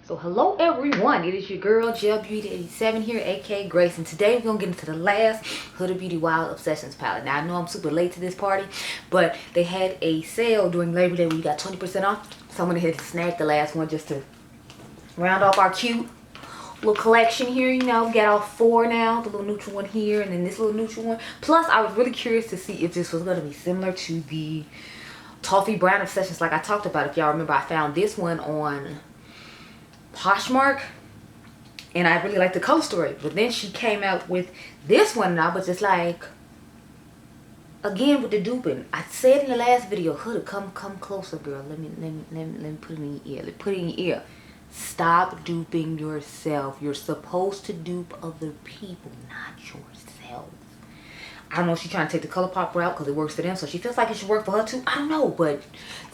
So hello everyone, it is your girl Gel Beauty 87 here, aka Grace, and today we're gonna get into the last Huda Beauty Wild Obsessions palette. Now I know I'm super late to this party, but they had a sale during Labor Day where you got 20% off, so I'm gonna hit snag the last one just to round off our cute little collection here. You know, got all four now, the little neutral one here and then this little neutral one. Plus I was really curious to see if this was gonna be similar to the Toffee Brown Obsessions like I talked about. If y'all remember, I found this one on Poshmark and I really liked the color story, but then she came out with this one and I was just like, again with the duping. I said in the last video, Huda, come closer, girl. Let me put it in your ear. Let me put it in your ear. Stop duping yourself. You're supposed to dupe other people, not yourself. I don't know if she's trying to take the ColourPop route because it works for them, so she feels like it should work for her too. I don't know, but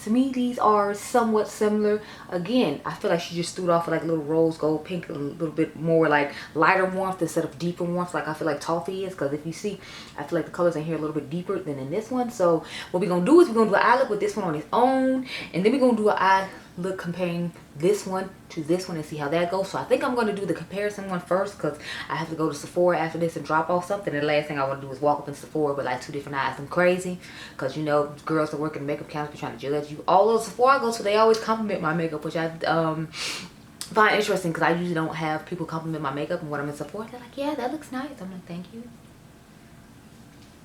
to me these are somewhat similar. Again, I feel like she just threw it off with like a little rose gold pink, a little bit more like lighter warmth instead of deeper warmth like I feel like Toffee is. Because if you see, I feel like the colors in here are a little bit deeper than in this one. So what we're going to do is we're going to do an eye look with this one on its own, and then we're going to do an eye look comparing this one to this one and see how that goes. So I think I'm going to do the comparison one first because I have to go to Sephora after this and drop off something, and the last thing I want to do is walk up in Sephora with like two different eyes. I'm crazy because you know girls that work in makeup counters be trying to judge you. All those Sephora I go to, they always compliment my makeup, which I find interesting because I usually don't have people compliment my makeup, and when I'm in Sephora they're like, yeah, that looks nice. I'm like, thank you.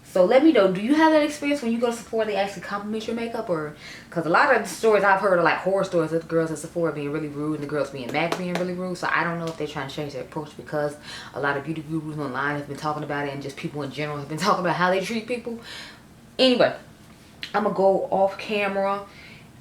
So let me know, do you have that experience when you go to Sephora they actually compliment your makeup? Or because a lot of the stories I've heard are like horror stories of the girls at Sephora being really rude and the girls being MAC being really rude. So I don't know if they're trying to change their approach because a lot of beauty gurus online have been talking about it, and just people in general have been talking about how they treat people. Anyway, I'm gonna go off camera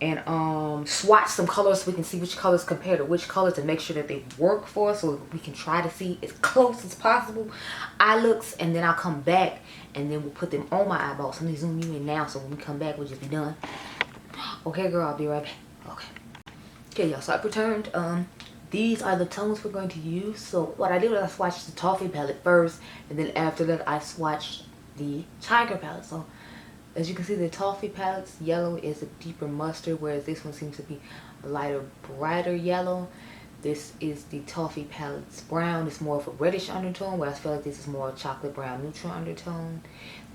and swatch some colors so we can see which colors compare to which colors and make sure that they work for us, so we can try to see as close as possible eye looks, and then I'll come back and then we'll put them on my eyeballs. Let me zoom you in now so when we come back we'll just be done. Okay girl, I'll be right back. Okay y'all, so I've returned. These are the tones we're going to use. So what I did was I swatched the Toffee palette first, and then after that I swatched the Tiger palette. So as you can see, the Toffee palette's yellow is a deeper mustard, whereas this one seems to be a lighter, brighter yellow. This is the Toffee palette's brown. It's more of a reddish undertone, whereas I feel like this is more chocolate brown neutral undertone.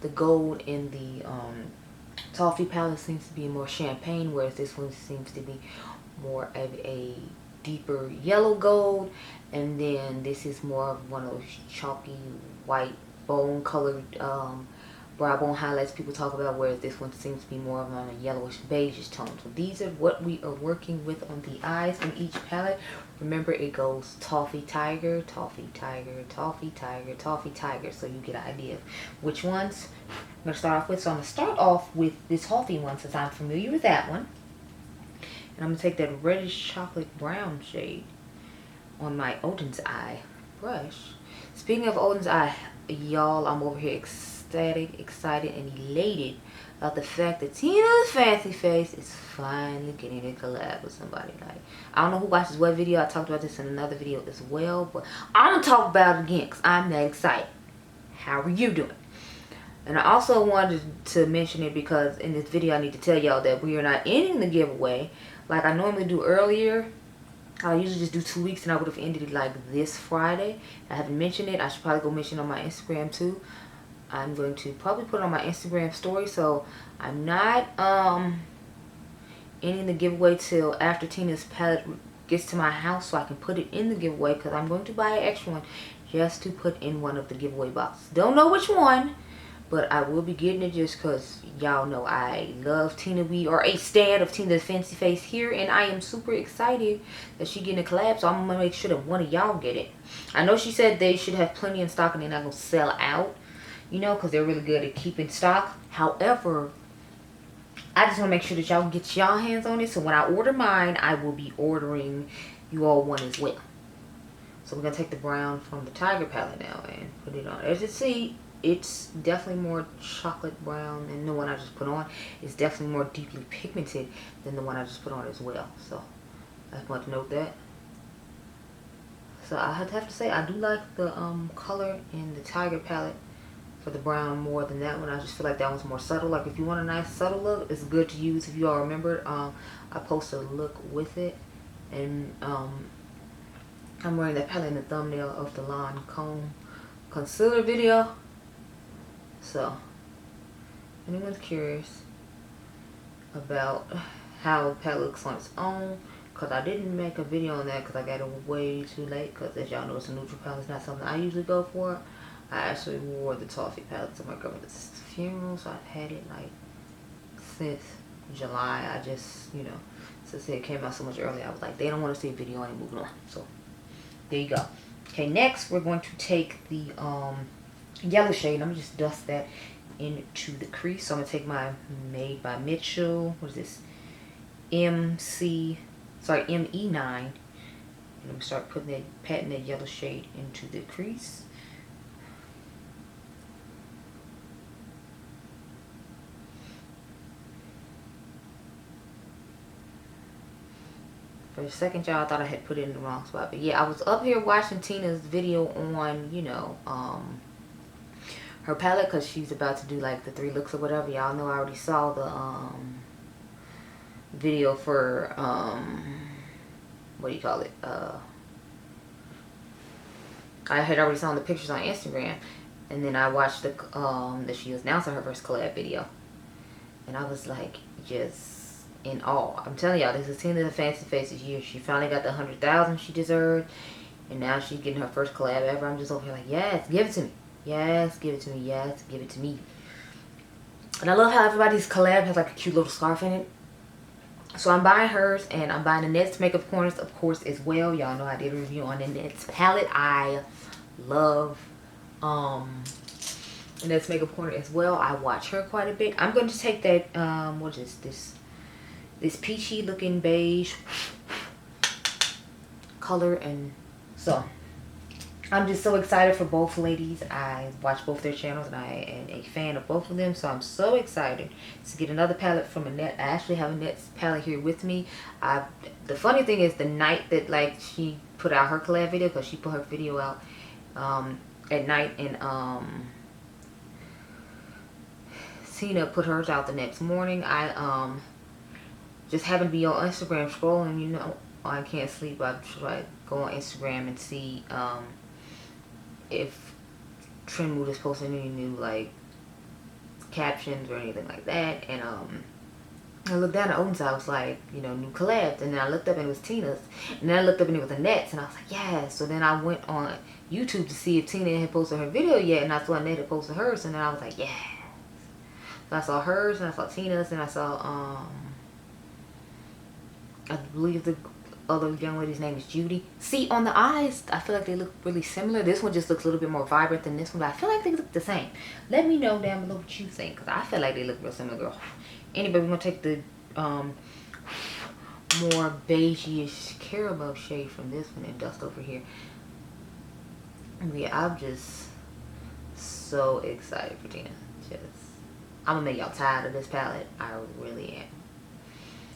The gold in the Toffee palette seems to be more champagne, whereas this one seems to be more of a deeper yellow gold. And then this is more of one of those chalky white bone colored brow bone highlights people talk about, whereas this one seems to be more of a yellowish beigeish tone. So these are what we are working with on the eyes in each palette. Remember, it goes Toffee Tiger, Toffee Tiger, Toffee Tiger, Toffee Tiger, so you get an idea of which ones I'm going to start off with. So I'm going to start off with this Toffee one since I'm familiar with that one. And I'm going to take that reddish chocolate brown shade on my Odin's Eye brush. Speaking of Odin's Eye, y'all, I'm over here ecstatic, excited, and elated about the fact that Tina's Fancy Face is finally getting a collab with somebody. Like, I don't know who watches what video. I talked about this in another video as well, but I'm gonna talk about it again because I'm that excited. How are you doing? And I also wanted to mention it because in this video I need to tell y'all that we are not ending the giveaway like I normally do earlier. I usually just do 2 weeks, and I would have ended it like this Friday. I haven't mentioned it. I should probably go mention it on my Instagram too. I'm going to probably put it on my Instagram story. So I'm not ending the giveaway till after Tina's palette gets to my house, so I can put it in the giveaway, because I'm going to buy an extra one just to put in one of the giveaway boxes. Don't know which one, but I will be getting it just because y'all know I love Tina. We are a stan of Tina's Fancy Face here, and I am super excited that she getting a collab, so I'm going to make sure that one of y'all get it. I know she said they should have plenty in stock and they're not going to sell out, you know, because they're really good at keeping stock. However, I just want to make sure that y'all get y'all hands on it, so when I order mine, I will be ordering you all one as well. So we're going to take the brown from the Tiger palette now and put it on. As you see, it's definitely more chocolate brown than the one I just put on. It's definitely more deeply pigmented than the one I just put on as well. So I just want to note that. So I have to say I do like the color in the Tiger palette for the brown more than that one. I just feel like that one's more subtle. Like if you want a nice subtle look, it's good to use. If you all remember, I posted a look with it, and I'm wearing that palette in the thumbnail of the Lancome concealer video. So, anyone's curious about how the palette looks on its own, because I didn't make a video on that because I got it way too late, because as y'all know, it's a neutral palette. It's not something I usually go for. I actually wore the toffee palette to my grandmother's funeral, so I've had it like since July. I just, you know, since it came out so much earlier, I was like, they don't want to see a video and moving on. So there you go. Okay, next we're going to take the yellow shade. I'm gonna just dust that into the crease. So I'm gonna take my Made by Mitchell, what is this, ME9, and I'm gonna start patting that yellow shade into the crease. For a second, y'all, I thought I had put it in the wrong spot. But yeah, I was up here watching Tina's video on, you know, her palette, because she's about to do like the 3 looks or whatever. Y'all know I already saw the video for what do you call it? I had already saw the pictures on Instagram, and then I watched the that she was announcing her first collab video, and I was like just in awe. I'm telling y'all, this is Tina Fancy Faces year. She finally got the 100,000 she deserved, and now she's getting her first collab ever. I'm just over here like, yes, give it to me. Yes, give it to me. Yes, give it to me. And I love how everybody's collab has like a cute little scarf in it. So I'm buying hers, and I'm buying the Nets Makeup Corners, of course, as well. Y'all know I did a review on the Nets palette. I love the Nets Makeup Corner as well. I watch her quite a bit. I'm going to take that, what is this peachy looking beige color, and so I'm just so excited for both ladies. I watch both their channels, and I am a fan of both of them. So I'm so excited to get another palette from a Net. I actually have a Net's palette here with me. The funny thing is, the night that like she put out her collab video, because she put her video out at night, and Tina put hers out the next morning. I just happened to be on Instagram scrolling. You know, I can't sleep. I try to go on Instagram and see if Trendmood is posting any new like captions or anything like that. And I looked down at Oden's. I was like, you know, new collabs, and then I looked up and it was Tina's, and then I looked up and it was the Nets, and I was like, yeah. So then I went on YouTube to see if Tina had posted her video yet, and I saw Net had posted hers, and then I was like, yeah. So I saw hers, and I saw Tina's, and I saw I believe the other young lady's name is Judy. See, on the eyes, I feel like they look really similar. This one just looks a little bit more vibrant than this one, but I feel like they look the same. Let me know down below what you think, because I feel like they look real similar, girl. Anyway, we're going to take the more beige-ish caramel shade from this one and dust over here. Yeah, I'm just so excited for Tina. I'm going to make y'all tired of this palette. I really am,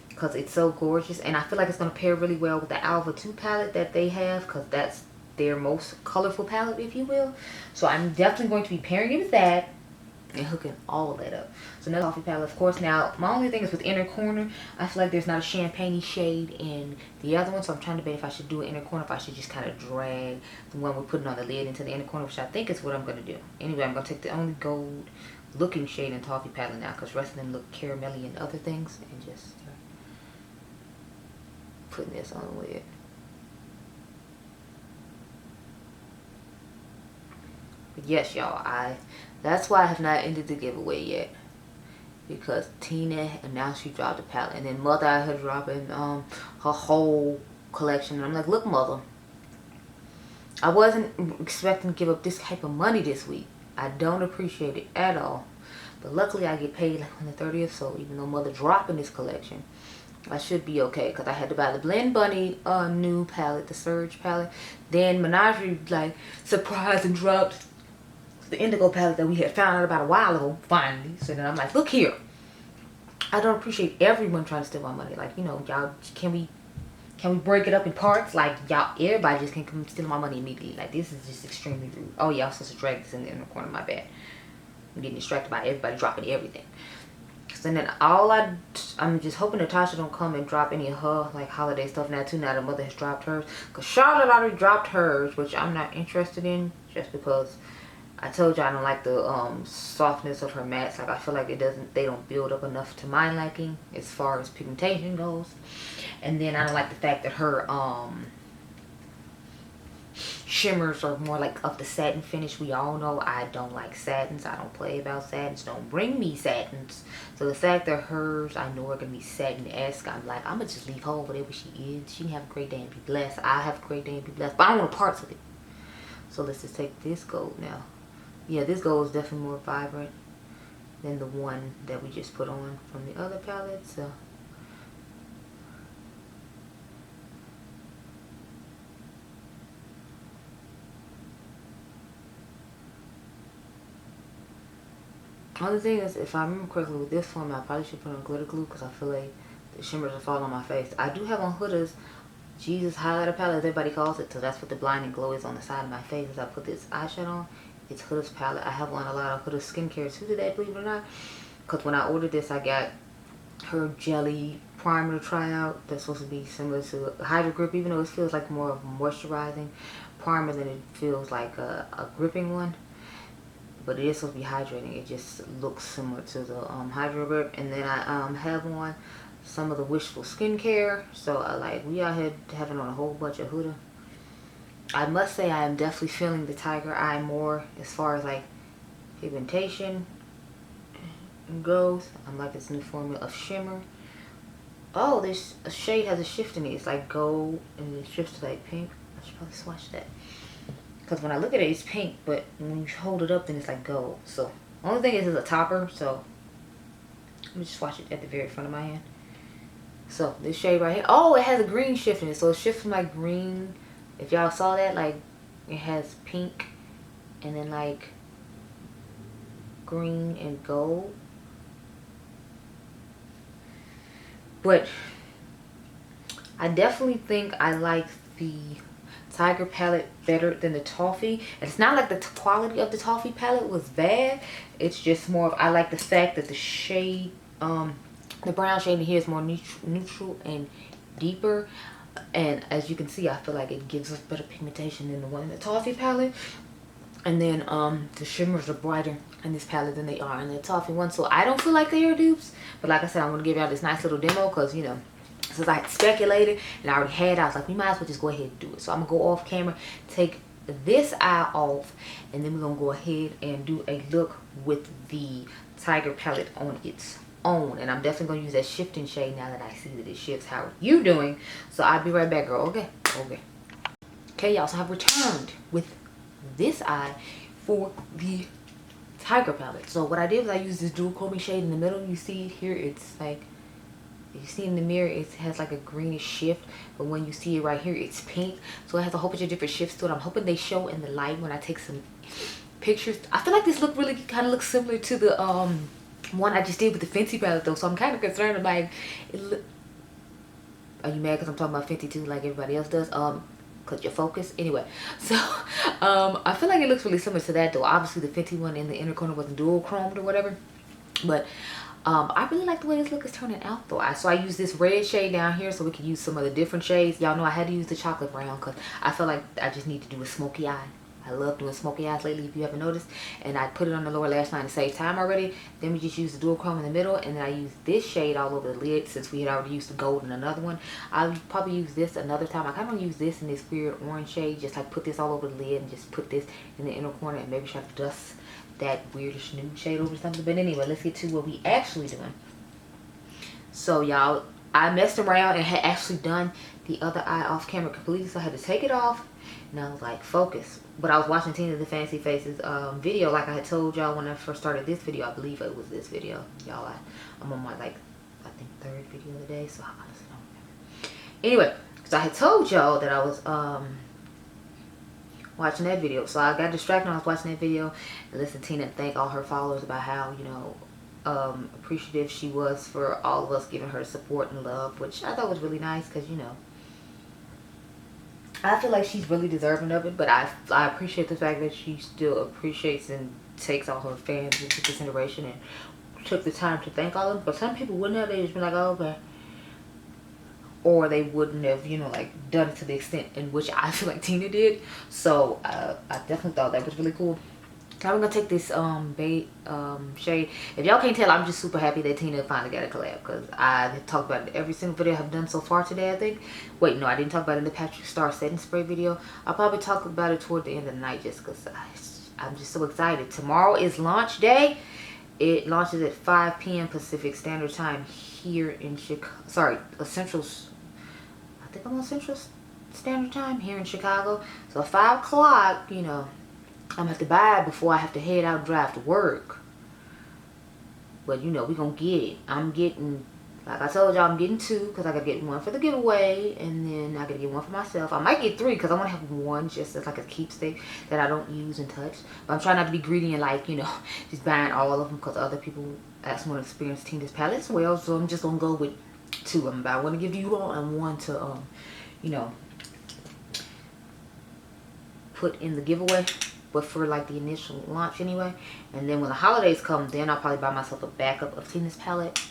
because it's so gorgeous, and I feel like it's going to pair really well with the Alva 2 palette that they have, because that's their most colorful palette, if you will. So I'm definitely going to be pairing it with that and hooking all of that up. So another coffee palette, of course. Now, my only thing is with Inner Corner, I feel like there's not a champagne shade in the other one, so I'm trying to debate if I should do an Inner Corner, if I should just kind of drag the one we're putting on the lid into the Inner Corner, which I think is what I'm going to do. Anyway, I'm going to take the only gold looking shade in Toffee palette now, because the rest of them look caramelly and other things, and just putting this on the lid. But yes, y'all, that's why I have not ended the giveaway yet, because Tina announced she dropped a palette, and then Mother out here dropping her whole collection, and I'm like, look, Mother, I wasn't expecting to give up this type of money this week. I don't appreciate it at all, but luckily I get paid like on the 30th, so even though Mother dropping this collection, I should be okay, because I had to buy the Blend Bunny new palette, the Surge palette. Then Menagerie like surprised and dropped the Indigo palette that we had found out about a while ago, finally. So then I'm like, look here, I don't appreciate everyone trying to steal my money. Like, you know, y'all, can we break it up in parts? Like, y'all, everybody just can come steal my money immediately. Like, this is just extremely rude. Oh yeah, I'm supposed to drag this in the inner corner, my bad. I'm getting distracted by everybody dropping everything. And then I'm just hoping Natasha don't come and drop any of her like holiday stuff now too, now the mother has dropped hers, because Charlotte already dropped hers, which I'm not interested in, just because I told you I don't like the softness of her mattes. Like I feel like they don't build up enough to my liking as far as pigmentation goes. And then I don't like the fact that her shimmers are more like of the satin finish. We all know I don't like satins. I don't play about satins. Don't bring me satins. So the fact that hers, I know, are gonna be satin-esque, I'm like, I'm gonna just leave her over there where she is. She can have a great day and be blessed. I have a great day and be blessed, but I don't want parts of it. So let's just take this gold now. Yeah, this gold is definitely more vibrant than the one that we just put on from the other palette. So other thing is, if I remember correctly with this one, I probably should put on glitter glue because I feel like the shimmers will fall on my face. I do have on Huda's Jesus highlighter palette, as everybody calls it, so that's what the blinding glow is on the side of my face as I put this eyeshadow on. It's Huda's palette. I have on a lot of Huda's skincare too today, believe it or not, because when I ordered this, I got her jelly primer to try out. That's supposed to be similar to Hydro Grip, even though it feels like more of a moisturizing primer than it feels like a gripping one. But it is supposed to be hydrating. It just looks similar to the Hydro Grip. And then I have on some of the Wishful skincare. So we out here having on a whole bunch of Huda. I must say I am definitely feeling the Tiger Eye more as far as like pigmentation goes. I'm like this new formula of shimmer. Oh, this shade has a shift in it. It's like gold and it shifts to like pink. I should probably swatch that. Because when I look at it, it's pink, but when you hold it up, then it's like gold. So, only thing is, it's a topper, so let me just swatch it at the very front of my hand. So, this shade right here, oh, it has a green shift in it. So, it shifts from like green, if y'all saw that, like, it has pink, and then like green and gold. But I definitely think I like the Tiger palette better than the Toffee. And it's not like the quality of the Toffee palette was bad. It's just more of, I like the fact that the shade, the brown shade in here is more neutral and deeper. And as you can see, I feel like it gives us better pigmentation than the one in the Toffee palette. And then the shimmers are brighter in this palette than they are in the Toffee one. So I don't feel like they are dupes. But like I said, I'm going to give y'all this nice little demo because, you know, since I had speculated and I already had, I was like, we might as well just go ahead and do it. So I'm going to go off camera, take this eye off, and then we're going to go ahead and do a look with the Tiger palette on its own. And I'm definitely going to use that shifting shade now that I see that it shifts. How are you doing? So I'll be right back, girl. Okay. Okay, y'all. So I've returned with this eye for the Tiger palette. So what I did was I used this dual chroming shade in the middle. You see it here, it's like, you see in the mirror, it has like a greenish shift, but when you see it right here, it's pink. So it has a whole bunch of different shifts to it. I'm hoping they show in the light when I take some pictures. I feel like this look really kind of looks similar to the one I just did with the Fenty palette though. So I'm kind of concerned, like, are you mad because I'm talking about Fenty too, like everybody else does? Cause your focus. Anyway, so I feel like it looks really similar to that though. Obviously the Fenty one in the inner corner wasn't dual chromed or whatever, but I really like the way this look is turning out though. So I use this red shade down here so we can use some of the different shades. Y'all know I had to use the chocolate brown because I feel like I just need to do a smoky eye. I love doing smoky eyes lately, if you haven't noticed. And I put it on the lower lash line to save time already. Then we just use the dual chrome in the middle. And then I use this shade all over the lid since we had already used the gold in another one. I'll probably use this another time. I kind of want to use this in this weird orange shade. Just like put this all over the lid and just put this in the inner corner. And maybe try to dust that weirdish nude shade over something. But anyway, let's get to what we actually doing. So y'all, I messed around and had actually done the other eye off camera completely. So I had to take it off. And I was like, focus. But I was watching Tina the Fancy Faces video, like I had told y'all when I first started this video. I believe it was this video. Y'all, I'm on my, like, I think third video of the day, so I honestly don't remember. Anyway, so I had told y'all that I was watching that video. So I got distracted when I was watching that video and listened to Tina thank all her followers about how, you know, appreciative she was for all of us giving her support and love, which I thought was really nice because, you know, I feel like she's really deserving of it, but I appreciate the fact that she still appreciates and takes all her fans into consideration and took the time to thank all of them. But some people wouldn't have. They just been like, oh, okay. Or they wouldn't have, you know, like done it to the extent in which I feel like Tina did. So I definitely thought that was really cool. Now we're gonna take this shade. If y'all can't tell, I'm just super happy that Tina finally got a collab, because I talked about it every single video I've done so far today, I think. Wait, no, I didn't talk about it in the Patrick Star setting spray video. I'll probably talk about it toward the end of the night, just because I'm just so excited. Tomorrow is launch day. It launches at 5 p.m. Pacific Standard Time here in Chicago. Sorry, Central. I think I'm on Central Standard Time here in Chicago. So at 5 o'clock, you know, I'm gonna have to buy it before I have to head out and drive to work. But you know, we gonna get it. I'm getting, like I told y'all, I'm getting 2 because I gotta get 1 for the giveaway, and then I gotta get 1 for myself. I might get 3 because I want to have 1 just as like a keepsake that I don't use and touch. But I'm trying not to be greedy and, like, you know, just buying all of them, because other people actually want to experience Tina's palette as well. So I'm just gonna go with 2 of them. But I want to give you all and 1 to you know, put in the giveaway, but for like the initial launch anyway. And then when the holidays come, then I'll probably buy myself a backup of Tina's palette,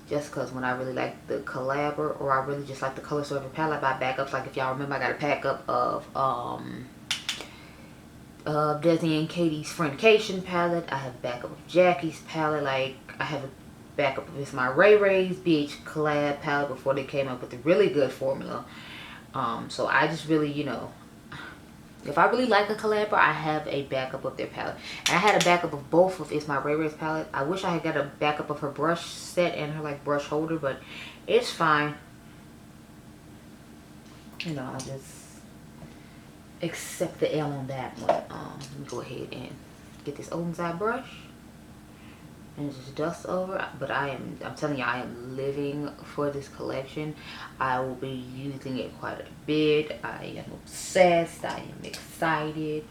just because when I really like the collab, or I really just like the color server palette, I buy backups. Like if y'all remember, I got a backup of Desi and Katie's Friendcation palette. I have a backup of Jackie's palette. Like I have a backup of my Ray Ray's BH collab palette before they came up with a really good formula. So I just really, you know, if I really like a collab, I have a backup of their palette. And I had a backup of both of It's My Ray Ray's palette. I wish I had got a backup of her brush set and her like brush holder, but it's fine. You know, I'll just accept the L on that one. Let me go ahead and get this old side brush and just dust over. But I'm telling you, I am living for this collection. I will be using it quite a bit. I am obsessed. I am excited.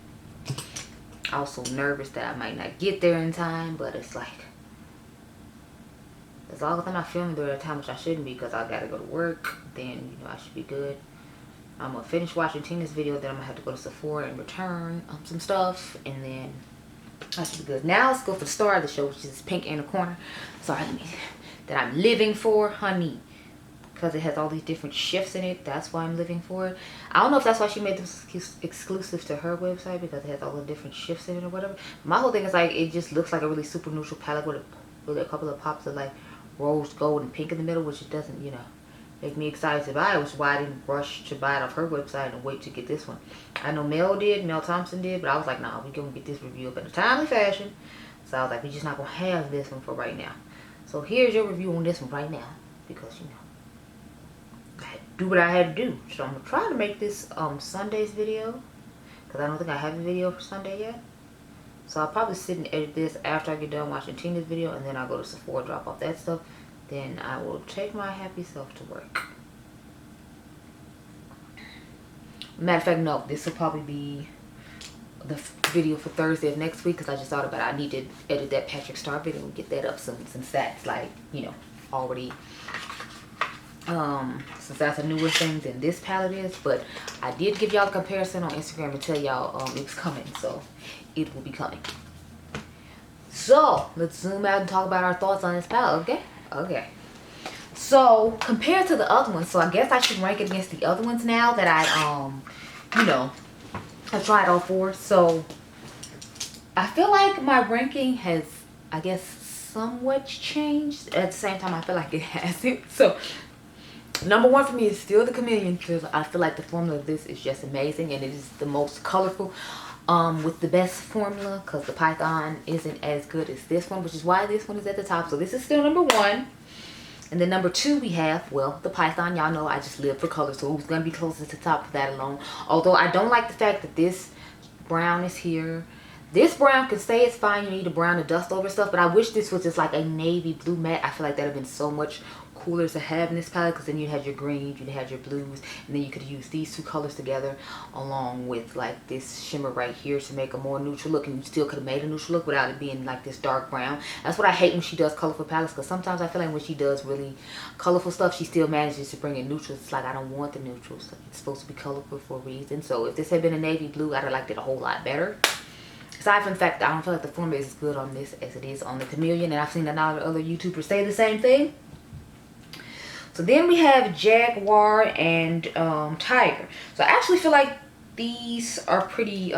Also nervous that I might not get there in time, but it's like, as long as I'm not filming during a time, which I shouldn't be because I gotta go to work, then you know I should be good. I'm gonna finish watching Tina's video, then I'm gonna have to go to Sephora and return some stuff, and then I should be good. Now let's go for the star of the show, which is pink in the corner. Sorry, that I'm living for, honey, because it has all these different shifts in it. That's why I'm living for it. I don't know if that's why she made this exclusive to her website, because it has all the different shifts in it or whatever. My whole thing is like, it just looks like a really super neutral palette with a couple of pops of like rose gold and pink in the middle, which it doesn't, you know, make me excited to buy, which is why I didn't rush to buy it off her website and wait to get this one. I know Mel Thompson did, but I was like, nah, we're gonna get this review up in a timely fashion. So I was like, we're just not gonna have this one for right now. So here's your review on this one right now, because you know, I had to do what I had to do. So I'm gonna try to make this Sunday's video, because I don't think I have a video for Sunday yet. So I'll probably sit and edit this after I get done watching Tina's video, and then I'll go to Sephora, drop off that stuff. Then I will take my happy self to work. Matter of fact, no, this will probably be the video for Thursday of next week, because I just thought about it. I need to edit that Patrick Star video and get that up soon, since that's like, you know, already, since that's a newer thing than this palette is. But I did give y'all a comparison on Instagram and tell y'all it was coming, so it will be coming. So let's zoom out and talk about our thoughts on this palette, okay? Okay, so compared to the other ones, so I guess I should rank it against the other ones now that I you know, I've tried all 4. So I feel like my ranking has, I guess, somewhat changed. At the same time, I feel like it hasn't. So number 1 for me is still the Chameleon, because I feel like the formula of this is just amazing, and it is the most colorful with the best formula, because the Python isn't as good as this one, which is why this one is at the top. So this is still number 1. And then number 2 we have, well, the Python. Y'all know I just live for color, so it was going to be closest to the top for that alone. Although I don't like the fact that this brown is here. This brown can say it's fine, you need a brown to dust over stuff, but I wish this was just like a navy blue matte. I feel like that would have been so much cooler to have in this palette, because then you had your greens, you had your blues, and then you could use these 2 colors together along with like this shimmer right here to make a more neutral look, and you still could have made a neutral look without it being like this dark brown. That's what I hate when she does colorful palettes, because sometimes I feel like when she does really colorful stuff, she still manages to bring in neutrals. It's like, I don't want the neutrals. It's supposed to be colorful for a reason. So if this had been a navy blue, I'd have liked it a whole lot better. Aside from the fact that I don't feel like the formula is as good on this as it is on the Chameleon, and I've seen a lot of other YouTubers say the same thing. So then we have Jaguar and Tiger. So I actually feel like these are pretty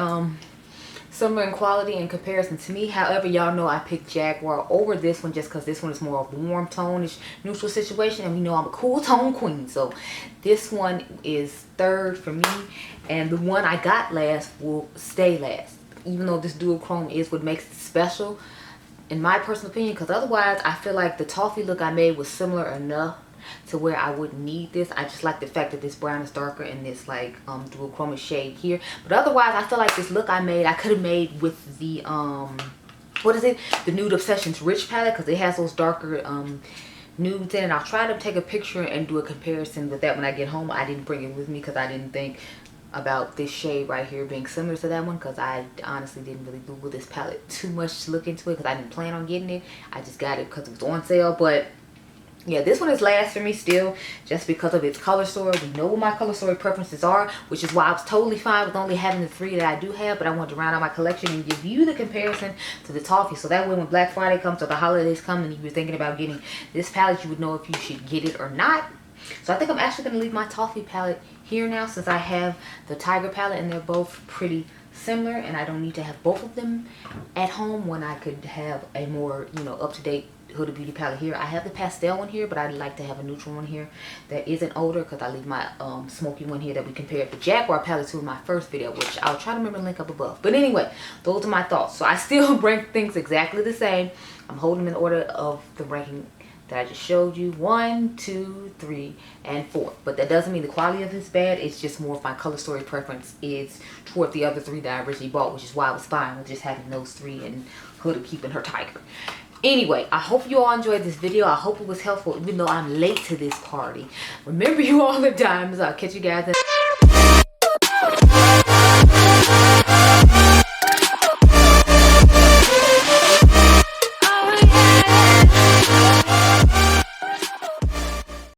similar in quality in comparison to me. However, y'all know I picked Jaguar over this one just because this one is more of a warm tone-ish neutral situation, and we know I'm a cool tone queen. So this one is third for me, and the one I got last will stay last, even though this dual chrome is what makes it special in my personal opinion, because otherwise I feel like the toffee look I made was similar enough to where I wouldn't need this. I just like the fact that this brown is darker and this like dual chrome shade here. But otherwise I feel like this look I made, I could have made with the what is it, the Nude Obsessions Rich palette, because it has those darker nudes in it. I'll try to take a picture and do a comparison with that when I get home. I didn't bring it with me because I didn't think about this shade right here being similar to that one, because I honestly didn't really Google this palette too much to look into it, because I didn't plan on getting it. I just got it because it was on sale. But yeah, this one is last for me still, just because of its color story. We know what my color story preferences are, which is why I was totally fine with only having the 3 that I do have. But I wanted to round out my collection and give you the comparison to the toffee, so that way when Black Friday comes or the holidays come and you're thinking about getting this palette, you would know if you should get it or not. So I think I'm actually going to leave my toffee palette here now, since I have the Tiger palette and they're both pretty similar, and I don't need to have both of them at home when I could have a more, you know, up-to-date Huda Beauty palette here. I have the pastel one here, but I'd like to have a neutral one here that isn't older, because I leave my smoky one here that we compared the Jaguar palette to in my first video, which I'll try to remember to link up above. But anyway, those are my thoughts. So I still rank things exactly the same. I'm holding them in order of the ranking that I just showed you, 1, 2, 3, and 4. But that doesn't mean the quality of it's bad. It's just more of my color story preference is toward the other 3 that I originally bought, which is why I was fine with just having those 3 and Huda keeping her Tiger. Anyway, I hope you all enjoyed this video. I hope it was helpful, even though I'm late to this party. Remember, you all are diamonds. I'll catch you guys in